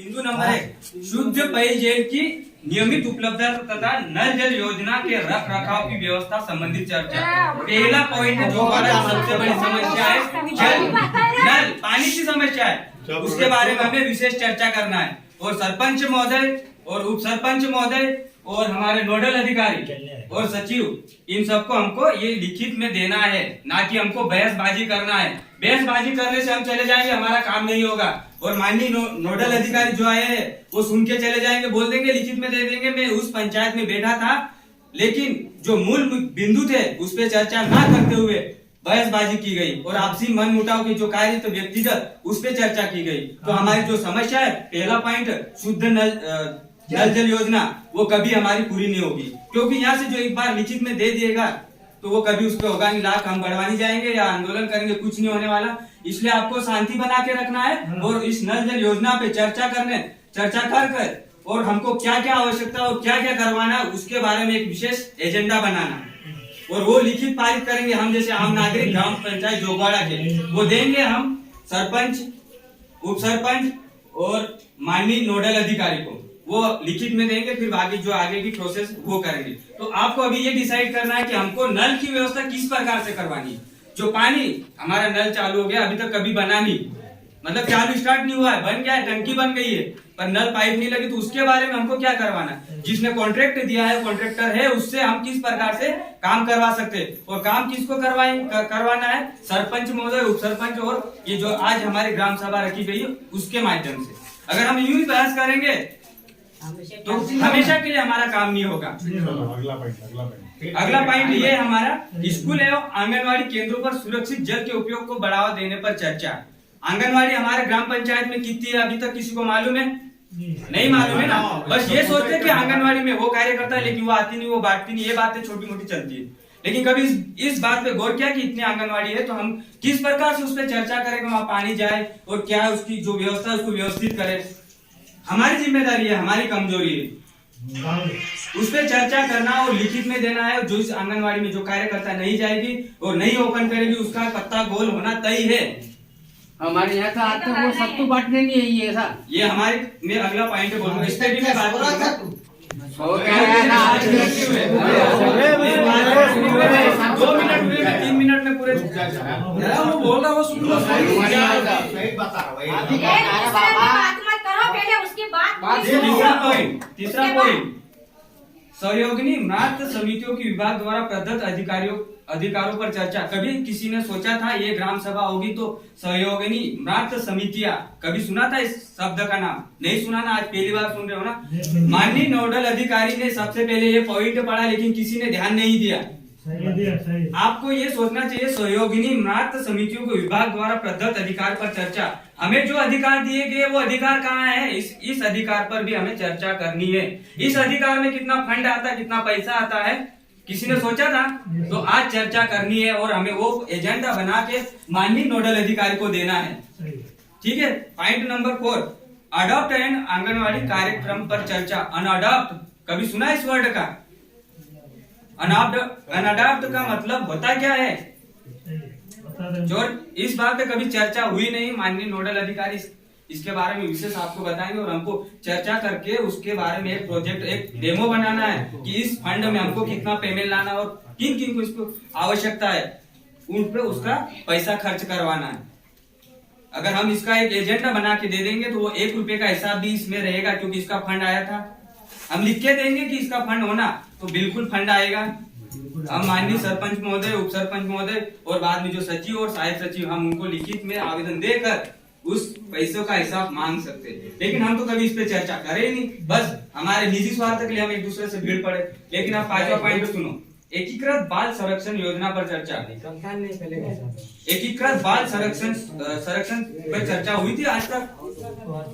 बिंदु नंबर 1, शुद्ध पेयजल की नियमित उपलब्धता तथा नल जल योजना के रख रखाव की व्यवस्था संबंधित चर्चा। पहला पॉइंट जो हमारा सबसे बड़ी समस्या है जल नल पानी की समस्या है, उसके बारे में हमें विशेष चर्चा करना है। और सरपंच महोदय और उप सरपंच महोदय और हमारे नोडल अधिकारी और सचिव इन सबको हमको ये लिखित में देना है, ना कि हमको बहसबाजी करना है। बहसबाजी करने से हम चले जाएंगे, हमारा काम नहीं होगा। और माननीय नोडल अधिकारी जो आए हैं वो सुन के चले जाएंगे, बोल देंगे लिखित में दे देंगे मैं उस पंचायत में बैठा था, लेकिन जो मूल बिंदु थे उस पर चर्चा ना करते हुए बहसबाजी की गई और आपसी मन मुटाव के जो कार्य तो व्यक्तिगत उस पर चर्चा की गई। तो हमारी जो समस्या है, पहला पॉइंट शुद्ध नल जल योजना, वो कभी हमारी पूरी नहीं होगी, क्योंकि यहाँ से जो एक बार लिखित में दे दिएगा तो वो कभी उस पर होगा नहीं, लाख हम बढ़वानी जाएंगे या आंदोलन करेंगे, कुछ नहीं होने वाला। इसलिए आपको शांति बना के रखना है और इस नल जल योजना पे चर्चा कर और हमको क्या क्या आवश्यकता और क्या क्या करवाना है उसके बारे में एक विशेष एजेंडा बनाना और वो लिखित पारित करेंगे। हम जैसे आम नागरिक ग्राम पंचायत जोगवाड़ा के वो देंगे, हम सरपंच उप सरपंच और माननीय नोडल अधिकारी को वो लिखित में देंगे, फिर बाकी जो आगे की प्रोसेस वो करेंगे। तो आपको अभी ये डिसाइड करना है कि हमको नल की व्यवस्था किस प्रकार से करवानी है। जो पानी हमारा नल चालू हो गया, अभी तक कभी बना नहीं, मतलब चालू स्टार्ट नहीं हुआ है, बन गया है, टंकी बन गई है पर नल पाइप नहीं लगी, तो उसके बारे में हमको क्या करवाना है। जिसने कॉन्ट्रैक्ट दिया है, कॉन्ट्रैक्टर है, उससे हम किस प्रकार से काम करवा सकते हैं और काम किसको करवाना है, सरपंच महोदय, उप सरपंच और ये जो आज हमारी ग्राम सभा रखी गई है उसके माध्यम से। अगर हम यूं ही बहस करेंगे तो हमेशा के लिए हमारा काम नहीं होगा। अगला पॉइंट ये हमारा स्कूल एवं आंगनवाड़ी केंद्रों पर सुरक्षित जल के उपयोग को बढ़ावा देने पर चर्चा। आंगनवाड़ी हमारे ग्राम पंचायत में कितनी है अभी तक किसी को मालूम है? नहीं मालूम है ना। बस ये सोचते हैं कि आंगनवाड़ी में वो कार्य करता है लेकिन वो आती नहीं, वो बांटती नहीं, ये बातें छोटी मोटी चलती है। लेकिन कभी इस बात पे गौर किया कि इतनी आंगनवाड़ी है तो हम किस प्रकार से उस पर चर्चा करें कि वहाँ पानी जाए और क्या उसकी जो व्यवस्था है उसको व्यवस्थित करें। हमारी जिम्मेदारी है, हमारी कमजोरी है, उस पर चर्चा करना और लिखित में देना है। जो इस आंगनवाड़ी में जो कार्यकर्ता नहीं जाएगी और नहीं ओपन करेगी उसका पत्ता गोल होना तय है। हमारे यहाँ था तो वो सब तो बांटने नहीं है ये ऐसा। ये हमारे मैं अगला पॉइंट बोलूंगा, इस पे भी मैं बात करूंगा। 2 मिनट हुए, 3 मिनट में पूरे वो बोल रहा वो सुन लो। तीसरा पॉइंट सहयोगिनी मात्र समितियों की विभाग द्वारा प्रदत्त अधिकारों पर चर्चा। कभी किसी ने सोचा था ये ग्राम सभा होगी तो सहयोगिनी मात्र समितियां, कभी सुना था इस शब्द का नाम? नहीं सुना ना, आज पहली बार सुन रहे हो ना। माननीय नोडल अधिकारी ने सबसे पहले ये पॉइंट पढ़ा लेकिन किसी ने ध्यान नहीं दिया। आपको ये सोचना चाहिए सहयोगिनी मात्र समितियों को विभाग द्वारा प्रदत्त अधिकार पर चर्चा। हमें जो अधिकार दिए गए वो अधिकार कहाँ है, इस अधिकार पर भी हमें चर्चा करनी है। इस अधिकार में कितना फंड आता है, कितना पैसा आता है, किसी ने सोचा था? तो आज चर्चा करनी है और हमें वो एजेंडा बना के माननीय नोडल अधिकारी को देना है। ठीक है। Point number 4, adopt and anganwadi कार्यक्रम पर चर्चा। अनअडॉप्ट कभी सुना इस वर्ड का? अनअडॉप्ट का मतलब होता क्या है? जो इस बात पे कभी चर्चा हुई नहीं। माननीय नोडल अधिकारी इसके बारे में विशेष आपको बताएंगे और हमको चर्चा करके उसके बारे में एक प्रोजेक्ट, एक डेमो बनाना है कि इस फंड में हमको कितना पेमेंट लाना और किन किन को इसको आवश्यकता है, उन पे उसका पैसा खर्च करवाना है। अगर हम इसका एक एजेंडा बना के दे देंगे तो वो 1 रुपए का हिसाब भी इसमें रहेगा, क्योंकि इसका फंड आया था। हम लिख के देंगे कि इसका फंड होना तो बिल्कुल फंड आएगा। हम माननीय सरपंच महोदय, उप सरपंच महोदय और बाद में जो सचिव और सहायक सचिव, हम उनको लिखित में आवेदन देकर उस पैसों का हिसाब मांग सकते हैं। लेकिन हम तो कभी इस पे चर्चा करें ही नहीं, बस हमारे निजी स्वार्थ के लिए हम एक दूसरे से भीड़ पड़े। लेकिन आप 5वां पॉइंट सुनो, एकीकृत बाल संरक्षण योजना पर चर्चा। एकीकृत बाल संरक्षण पर चर्चा हुई थी आज तक।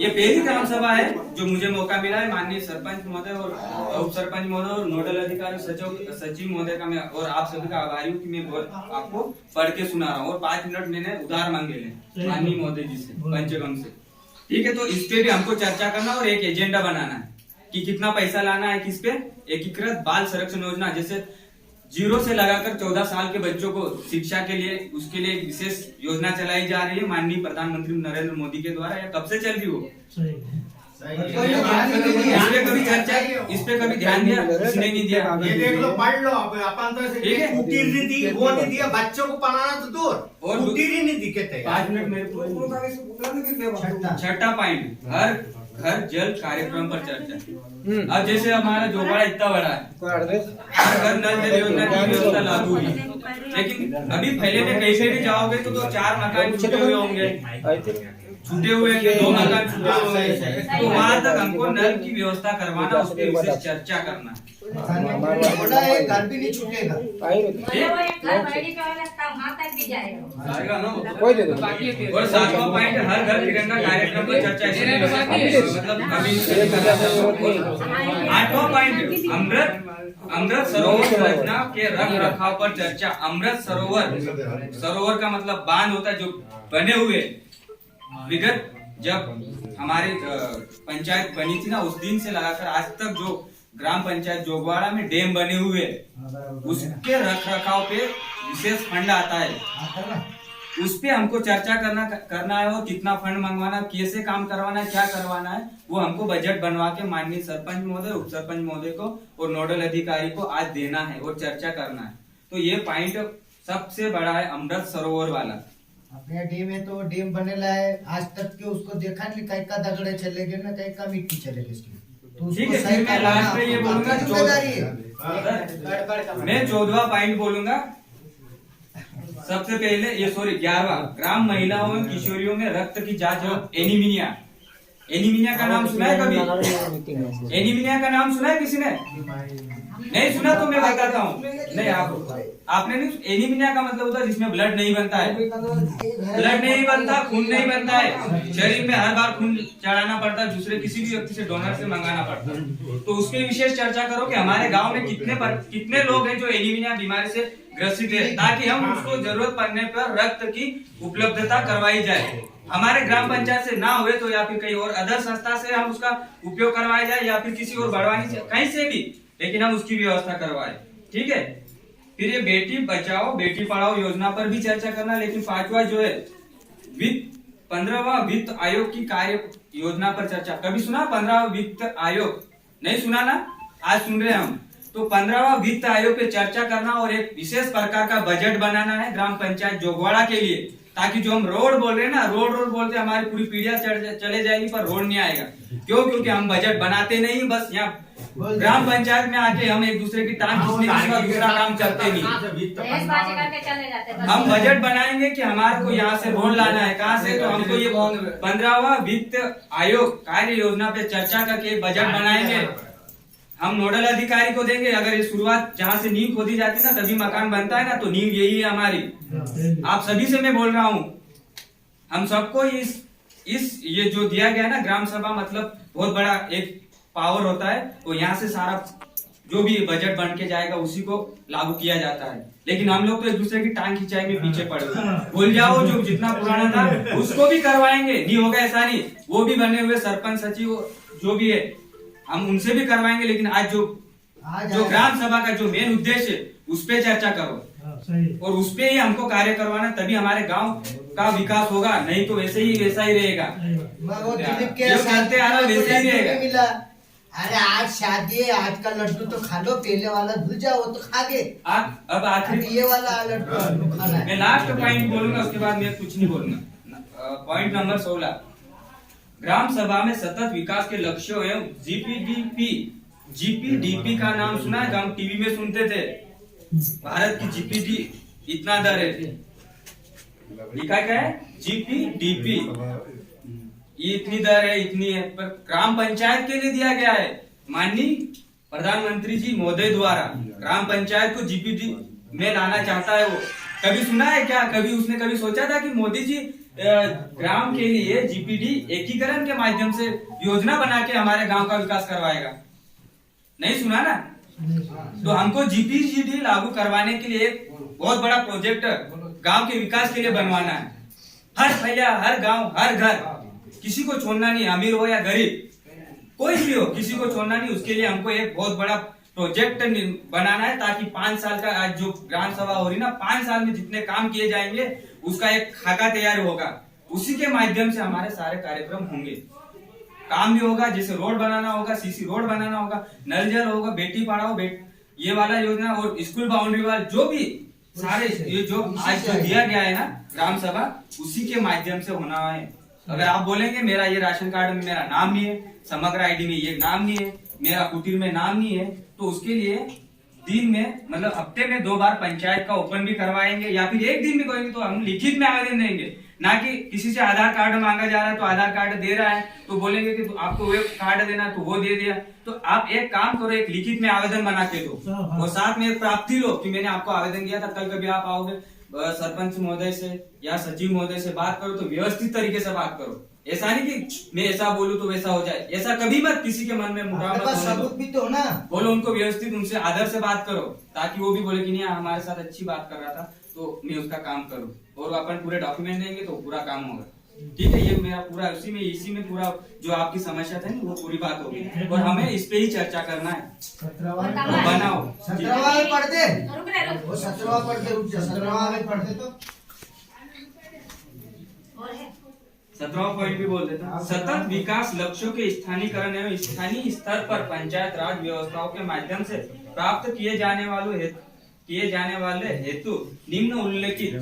ये पहली ग्राम सभा है जो मुझे मौका मिला है माननीय सरपंच महोदय और उप सरपंच महोदय और नोडल अधिकारी सचिव महोदय का मैं और आप सभी का आभारी हूँ कि मैं आपको पढ़ के सुना रहा हूँ और 5 मिनट मैंने उधार मांगे ले माननीय महोदय जी से, पंचगम से। ठीक है। तो इस पे भी हमको चर्चा करना और एक एजेंडा बनाना है कि कितना पैसा लाना है किस पे। एकीकृत बाल संरक्षण योजना, जैसे 0 से लगाकर 14 साल के बच्चों को शिक्षा के लिए, उसके लिए विशेष योजना चलाई जा रही है माननीय प्रधानमंत्री नरेंद्र मोदी के द्वारा। या कब से चल रही हो? इस पे कभी चर्चा, इस पे कभी ध्यान दिया? किसी ने नहीं दिया। ये देख लो, पढ़ लो। अपन तो ऐसे ठीक है। कुटीर नहीं दी, वो नहीं दिया, बच्चों को पढ़ाना तो दूर, और कुटीर ही नहीं दिखे थे। 5 मिनट मेरे को। छठा पॉइंट, हर घर जल कार्यक्रम पर चर्चा। अब जैसे हमारा जोगवाड़ा इतना बड़ा है, हर घर नल जल योजना की व्यवस्था लागू हुई, लेकिन अभी पहले में कहीं भी जाओगे तो 4 मकान छूटे हुए होंगे, छूटे हुए हैं, 2 मकान छूटे हुए हैं। तो वहां तक हमको नल की व्यवस्था करवाना, उस पर विशेष चर्चा करना। एक घर भी नहीं छूटेगा। आएगा ना? और 7वां पॉइंट, हर घर तिरंगा कार्यक्रम पर चर्चा। मतलब अभी 8वां पॉइंट, अमृत सरोवर योजना के रख रखाव पर चर्चा। अमृत सरोवर का मतलब बांध होता है जो बने हुए। विगत जब हमारी पंचायत बनी थी ना, उस दिन से लगाकर आज तक जो ग्राम पंचायत जोगवाड़ा में डैम बने हुए, उसके रख रखाव पे विशेष फंड आता है। उस पे हमको चर्चा करना है, और कितना फंड मंगवाना, कैसे काम करवाना है, क्या करवाना है, वो हमको बजट बनवा के माननीय सरपंच महोदय, उप सरपंच महोदय को और नोडल अधिकारी को आज देना है और चर्चा करना है। तो ये पॉइंट सबसे बड़ा है, अमृत सरोवर वाला। अपने डैम है तो डैम बनेला है, आज तक के उसको देखा नहीं, कहीं का दगड़े चले गए ना, कहीं का मिट्टी चले गई। तो ठीक है, फिर मैं लास्ट में ये बोलूंगा, जिम्मेदारी है। मैं 14वां पॉइंट बोलूंगा। सबसे पहले ये 11वां, ग्राम महिलाओं एवं किशोरियों में रक्त की जांच और एनीमिया। एनीमिया का नाम सुना है कभी? एनीमिया का नाम सुना है किसी ने? नहीं सुना तो मैं बताता हूँ। नहीं, आपने नहीं। एनीमिया का मतलब होता है जिसमें ब्लड नहीं बनता है, ब्लड नहीं बनता, खून नहीं बनता है, शरीर में हर बार खून चढ़ाना पड़ता है, दूसरे किसी भी व्यक्ति से, डोनर से मंगाना पड़ता है। तो उसकी विशेष चर्चा करो कि हमारे गांव में कितने लोग हैं जो एनीमिया बीमारी से ग्रसित है, ताकि हम उसको जरूरत पड़ने पर रक्त की उपलब्धता करवाई जाए। हमारे ग्राम पंचायत से ना हुए तो या फिर कहीं और अदर संस्था से हम उसका उपयोग करवाया जाए, या फिर किसी और बड़वानी से, कहीं से भी, लेकिन हम उसकी व्यवस्था करवाए। ठीक है। फिर ये बेटी बचाओ बेटी पढ़ाओ योजना पर भी चर्चा करना। लेकिन 5वां जो है 15वां वित्त आयोग की कार्य योजना पर चर्चा। कभी सुना 15वां वित्त आयोग? नहीं सुना ना, आज सुन रहे हम। तो 15वां वित्त आयोग पे चर्चा करना और एक विशेष प्रकार का बजट बनाना है ग्राम पंचायत जोगवाड़ा के लिए, ताकि जो हम रोड बोल रहे हैं ना, रोड बोलते हमारी पूरी पीढ़ियां चले जाएगी पर रोड नहीं आएगा। क्यों? क्योंकि हम बजट बनाते नहीं, बस यहाँ ग्राम पंचायत में आके हम एक दूसरे की टांग खींचने का दूसरा काम करते नहीं। हम बजट बनाएंगे कि हमारे को यहाँ से रोड लाना है, कहाँ से, तो हमको ये 15वां वित्त आयोग कार्य योजना पे चर्चा करके बजट बनाएंगे। हम नोडल अधिकारी को देंगे। अगर ये शुरुआत जहाँ से नींव खोदी जाती है ना, तभी मकान बनता है ना, तो नींव यही है हमारी। आप सभी से मैं बोल रहा हूँ, हम सबको इस ये जो दिया गया ना ग्राम सभा, मतलब बहुत बड़ा एक पावर होता है। तो यहाँ से सारा जो भी बजट बन के जाएगा उसी को लागू किया जाता है। लेकिन हम लोग तो एक दूसरे की टांग खिंचाई में पीछे पड़े हुए। भूल जाओ, जो जितना पुराना था उसको भी करवाएंगे, नहीं होगा ऐसा नहीं। वो भी बने हुए सरपंच सचिव जो भी है, हम उनसे भी करवाएंगे। लेकिन आज जो ग्राम सभा का जो मेन उद्देश्य है, उस पे चर्चा करो और उस पे ही हमको कार्य करवाना, तभी हमारे गांव का विकास होगा। नहीं तो वैसा ही रहेगा, वैसे ही रहेगा। अरे आज शादी है, आज का लड्डू तो खा लो, पहले वाला भूल जाओ, वो तो खा गए। अब आखिरी ये वाला लड्डू खाना है। मैं लास्ट पॉइंट बोलूंगा, उसके बाद मैं कुछ नहीं बोलूंगा। पॉइंट नंबर 16, ग्राम सभा में सतत विकास के लक्ष्यों एवं जीपीडीपी का नाम सुना है? हम टीवी में सुनते थे, भारत की जीपीडी इतना दर है, लिखा क्या है? जीपीडीपी, ये इतनी दर है, इतनी है, पर ग्राम पंचायत के लिए दिया गया है। माननीय प्रधानमंत्री जी महोदय द्वारा ग्राम पंचायत को जीपीडी में लाना चाहता है वो। कभी सुना है क्या? कभी उसने कभी सोचा था कि मोदी जी ग्राम के लिए जीपीडी एकीकरण के माध्यम से योजना बना के हमारे गांव का विकास करवाएगा? नहीं सुना ना। तो हमको जीपीडी लागू करवाने के लिए एक बहुत बड़ा प्रोजेक्ट गांव के विकास के लिए बनवाना है। हर फैला, हर गांव, हर घर, किसी को छोड़ना नहीं, अमीर हो या गरीब, कोई भी हो, किसी को छोड़ना नहीं। उसके लिए हमको एक बहुत बड़ा प्रोजेक्ट बनाना है, ताकि 5 साल का आज जो ग्राम सभा हो रही ना, 5 साल में जितने काम किए जाएंगे उसका एक खाका तैयार होगा। उसी के माध्यम से हमारे सारे कार्यक्रम होंगे। काम भी होगा, जैसे रोड बनाना होगा, सीसी रोड बनाना होगा, नल जल होगा, बेटी पढ़ाओ ये वाला योजना और स्कूल बाउंड्री वाला जो भी सारे ये जो आज जो दिया गया है ना ग्राम सभा, उसी के माध्यम से होना है। अगर आप बोलेंगे मेरा ये राशन कार्ड में मेरा नाम नहीं है, समग्र आईडी में ये नाम नहीं है, मेरा कुटीर में नाम नहीं है, तो उसके लिए दिन में मतलब हफ्ते में 2 बार पंचायत का ओपन भी करवाएंगे या फिर एक दिन भी करेंगे, तो हम लिखित में आवेदन देंगे। ना कि किसी से आधार कार्ड मांगा जा रहा है तो आधार कार्ड दे रहा है तो बोलेंगे कि आपको वो कार्ड देना तो वो दे दिया। तो आप एक काम करो, एक लिखित में आवेदन बना के दो और साथ में एक प्राप्ति लो कि मैंने आपको आवेदन दिया था। कल कभी आप आओगे सरपंच महोदय से या सचिव महोदय से बात करो तो व्यवस्थित तरीके से बात करो। ऐसा नहीं कि मैं ऐसा बोलूं तो वैसा हो जाए, ऐसा कभी मत किसी के मन में मुद्दा मत सबूत भी तो ना बोलो। उनको व्यवस्थित उनसे आदर से बात करो ताकि वो भी बोले कि नहीं हमारे साथ अच्छी बात कर रहा था तो मैं उसका काम करूं, और अपन पूरे डॉक्यूमेंट देंगे तो पूरा काम होगा। ठीक है, ये मेरा पूरा इसी में पूरा जो आपकी समस्या था वो पूरी बात होगी और हमें इस पे ही चर्चा करना है। बनाओ 17वां में पढ़ दे, वो 17वां पढ़ दे, रुक जा 17वां में पढ़ दे तो 17वां पॉइंट भी बोल देता हूं। सतत विकास लक्ष्यों के स्थानीयकरण एवं स्थानीय स्तर पर पंचायत राज व्यवस्थाओं के माध्यम से प्राप्त किए जाने वाले हेतु निम्न उल्लेखित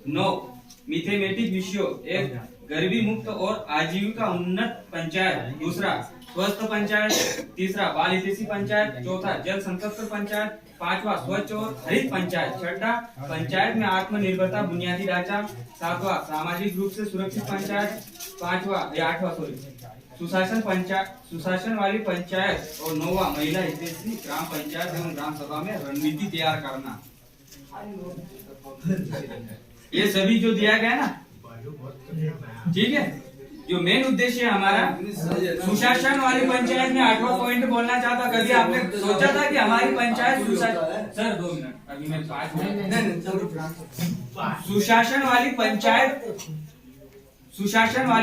09 मिथेमेटिक विषयों, एक गरीबी मुक्त और आजीविका उन्नत पंचायत, दूसरा स्वस्थ पंचायत, तीसरा बाल हितैषी पंचायत, चौथा जल संतृप्त पंचायत, पांचवा स्वच्छ और हरित पंचायत, छठा पंचायत में आत्मनिर्भरता बुनियादी ढांचा, सातवां सामाजिक रूप से सुरक्षित पंचायत, आठवां सुशासन वाली पंचायत और 9वां महिला हितैषी ग्राम पंचायत एवं ग्राम सभा में रणनीति तैयार करना। ये सभी जो दिया गया ना, ठीक है, जो मेन उद्देश्य है हमारा सुशासन वाली पंचायत में 8वां पॉइंट बोलना चाहता। कभी आपने सोचा था कि हमारी पंचायत सर 2 मिनट अभी मैं 5 मिनट सुशासन वाली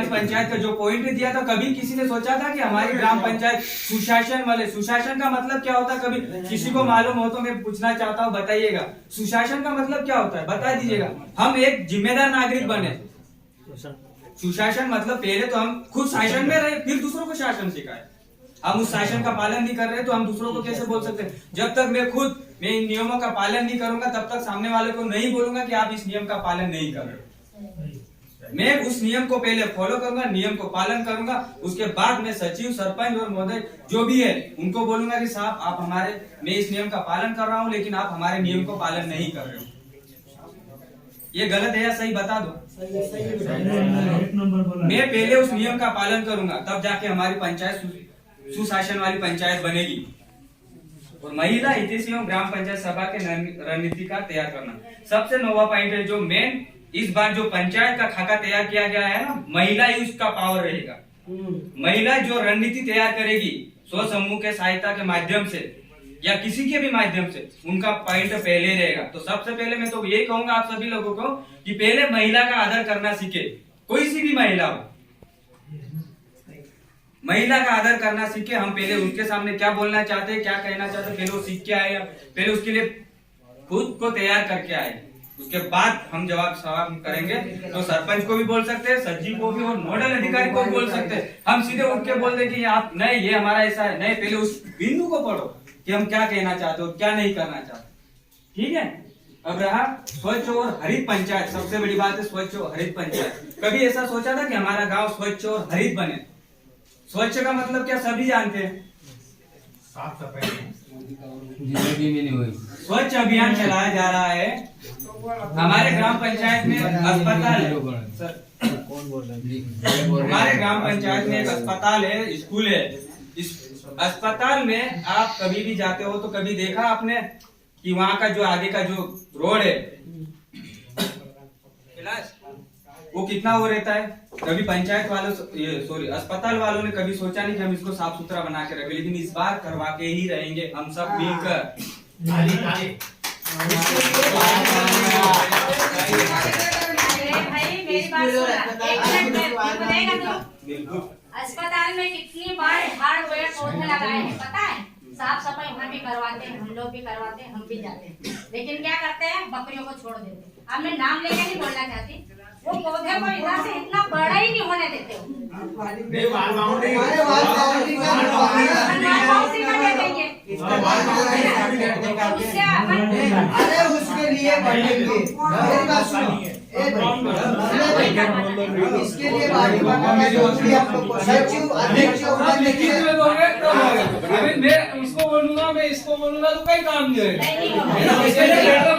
पंचायत का जो पॉइंट दिया था, कभी किसी ने सोचा था कि हमारी ग्राम पंचायत सुशासन का मतलब क्या होता है? कभी किसी को मालूम हो तो मैं पूछना चाहता हूँ, बताइएगा सुशासन का मतलब क्या होता है, बता दीजिएगा। हम एक जिम्मेदार नागरिक बने। सुशासन मतलब पहले तो हम खुद शासन में रहे फिर दूसरों को शासन सिखाए। हम उस शासन का पालन नहीं कर रहे तो हम दूसरों को कैसे बोल सकते हैं? जब तक मैं इन नियमों का पालन नहीं करूंगा तब तक सामने वाले को नहीं बोलूंगा कि आप इस नियम का पालन नहीं कर रहे। मैं उस नियम को पहले फॉलो करूंगा, नियम को पालन करूंगा, उसके बाद मैं सचिव, सरपंच और महोदय जो भी है उनको बोलूंगा कि साहब आप मैं इस नियम का पालन कर रहा हूं लेकिन आप हमारे नियम को पालन नहीं कर रहे हो। ये गलत है या सही बता दो। मैं पहले उस नियम का पालन करूंगा तब जाके हमारी पंचायत सुशासन वाली पंचायत बनेगी। और महिला हितैषी एवं ग्राम पंचायत सभा के रणनीति का तैयार करना सबसे 9वां पॉइंट है। जो मेन इस बार जो पंचायत का खाका तैयार किया गया है ना, महिला ही उसका पावर रहेगा। महिला जो रणनीति तैयार करेगी स्व समूह के सहायता के माध्यम से या किसी के भी माध्यम से, उनका पॉइंट पहले रहेगा। तो सबसे पहले मैं तो यही कहूंगा आप सभी लोगों को कि पहले महिला का आदर करना सीखे। कोई सी भी महिला हो, महिला का आदर करना सीखे। हम पहले उनके सामने क्या बोलना चाहते हैं, क्या कहना चाहते हैं, पहले वो सीख के आए, पहले उसके लिए खुद को तैयार करके आए। उसके बाद हम जवाब सवाल करेंगे तो सरपंच को भी बोल सकते हैं, सचिव को भी और नोडल अधिकारी को भी बोल सकते हैं। हम सीधे उठ के बोल दे कि आप नहीं ये हमारा ऐसा है, नहीं, पहले उस बिंदु को पढ़ो कि हम क्या कहना चाहते हो, क्या नहीं करना चाहते। ठीक है। अब रहा स्वच्छ और हरित पंचायत। सबसे बड़ी बात है स्वच्छ और हरित पंचायत। कभी ऐसा सोचा था कि हमारा गांव स्वच्छ और हरित बने? स्वच्छ का मतलब क्या सभी जानते हैं? साफ सफाई जिंदगी में नहीं हुई। स्वच्छ अभियान चलाया जा रहा है हमारे ग्राम पंचायत में। अस्पताल है, कौन बोल रहा है? हमारे ग्राम पंचायत में एक अस्पताल है, स्कूल है। इस अस्पताल में आप कभी भी जाते हो तो कभी देखा आपने कि वहाँ का जो आगे का जो रोड है वो कितना वो रहता है? कभी पंचायत वालों अस्पताल वालों ने कभी सोचा नहीं कि हम इसको साफ सुथरा बना के रखें, लेकिन इस बार करवा के ही रहेंगे हम सब मिलकर। अस्पताल में कितनी बार हार्डवेयर तोड़ने लगाए हैं पता है? साफ सफाई वहाँ भी करवाते हैं, हम लोग भी करवाते हैं, हम भी जाते हैं, लेकिन क्या करते हैं? बकरियों को छोड़ देते हैं। अब मैं नाम लेके नहीं बोलना चाहती, वो पौधे को इधर से इतना बड़ा ही नहीं होने देते हो। नहीं वाल बाउंड्री अरे वाल बाउंड्री का बाउंड्री का दे देंगे। उससे अपन अरे उसके लिए बनेंगे, मेरी बात सुनो, इसके लिए बाड़ी बनाना जरूरी है आप लोग को। सचिव अध्यक्ष उपाध्यक्ष अभी मैं उसको बोलूंगा, मैं इसको बोलूंगा तो कोई काम नहीं होगा। नहीं इसके लिए लेटर